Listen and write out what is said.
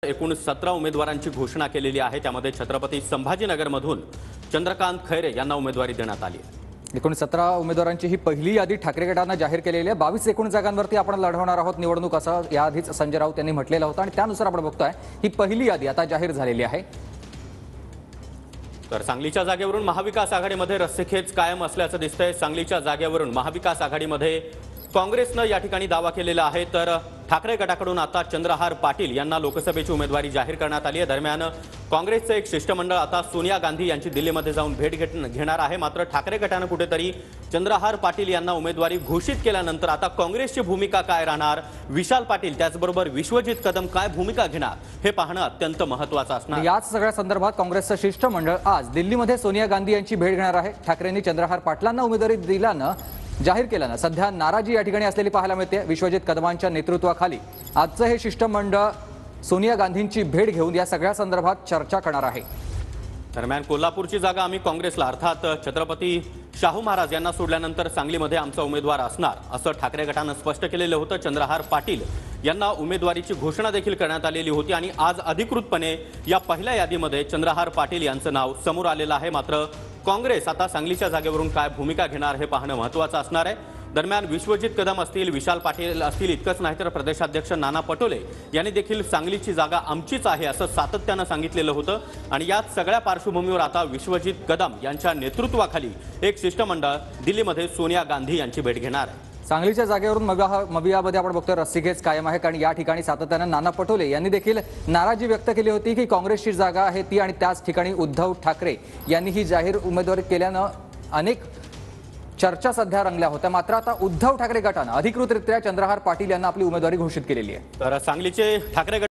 एकूण 17 उमेदवारांची घोषणा केलेली आहे। त्यामध्ये छत्रपती संभाजीनगरमधून चंद्रकांत खैरे यांना उमेदवारी देण्यात आली आहे। एकूण 17 उमेदवारांची ही पहिली यादी ठाकरे गटाने जाहीर केलेली आहे। 22 एकूण जागांवरती आपण लढवणार आहोत निवडणूक, असं याआधीच संजय राऊत यांनी म्हटलेलं होतं आणि त्यानुसार आपण बघतोय ही पहिली यादी आता जाहीर झालेली आहे। तर सांगलीच्या जागेवरून महाविकास आघाडीमध्ये रस्सीखेच कायम असल्याचं दिसतंय। सांगलीच्या जागेवरून महाविकास आघाडीमध्ये काँग्रेसने या ठिकाणी दावा केलेला आहे, तर ठाकरे गटाकडून आता चंद्रहार पाटील यांना लोकसभेची उमेदवारी जाहीर करण्यात आली आहे। दरम्यान काँग्रेसचे एक शिष्टमंडळ आता सोनिया गांधी यांची दिल्लीमध्ये जाऊन भेट घेणार आहे। मात्र ठाकरे गटाने कुठेतरी चंद्रहार पाटील यांना उमेदवारी घोषित केल्यानंतर आता काँग्रेसची भूमिका काय राहणार, विशाल पाटील त्याचबरोबर विश्वजित कदम काय भूमिका घेणार हे पाहणं अत्यंत महत्त्वाचं असणार। याच सगळ्या संदर्भात काँग्रेसचं शिष्टमंडळ आज दिल्लीमध्ये सोनिया गांधी यांची भेट घेणार आहे। ठाकरेंनी चंद्रहार पाटलांना उमेदवारी दिल्यानं जाहीर केल्यानं सध्या नाराजी या ठिकाणी असलेली पाहायला मिळते। विश्वजित कदमांच्या नेतृत्वाखाली आजचं हे शिष्टमंडळ सोनिया गांधींची भेट घेऊन या सगळ्या संदर्भात चर्चा करणार आहे। दरम्यान कोल्हापूरची जागा आम्ही काँग्रेसला अर्थात छत्रपती शाहू महाराज यांना सोडल्यानंतर सांगलीमध्ये आमचा उमेदवार असणार असं ठाकरे गटानं स्पष्ट केलेलं होतं। चंद्रहार पाटील यांना उमेदवारीची घोषणा देखील करण्यात आलेली होती आणि आज अधिकृतपणे या पहिल्या यादीमध्ये चंद्रहार पाटील यांचं नाव समोर आलेलं आहे। मात्र काँग्रेस आता सांगलीच्या जागेवरून काय भूमिका घेणार हे पाहणं महत्त्वाचं असणार आहे। दरम्यान विश्वजित कदम असतील, विशाल पाटील असतील, इतकंच नाही तर प्रदेशाध्यक्ष नाना पटोले यांनी देखील सांगलीची जागा आमचीच आहे असं सातत्यानं सांगितलेलं होतं आणि यात सगळ्या पार्श्वभूमीवर आता विश्वजित कदम यांच्या नेतृत्वाखाली एक शिष्टमंडळ दिल्लीमध्ये सोनिया गांधी यांची भेट घेणार आहे। सांगलीच्या जागेवरून मवियामध्ये आपण बघतोय रस्सीखेच कायम आहे, कारण या ठिकाणी सातत्यानं नाना पटोले यांनी देखील नाराजी व्यक्त केली होती की काँग्रेसची जागा आहे ती आणि त्याच ठिकाणी उद्धव ठाकरे यांनी ही जाहीर उमेदवारी केल्यानं अनेक चर्चा सध्या रंगल्या होत्या। मात्र आता उद्धव ठाकरे गटानं अधिकृतरित्या चंद्रहार पाटील यांना आपली उमेदवारी घोषित केलेली आहे। तर सांगलीचे ठाकरे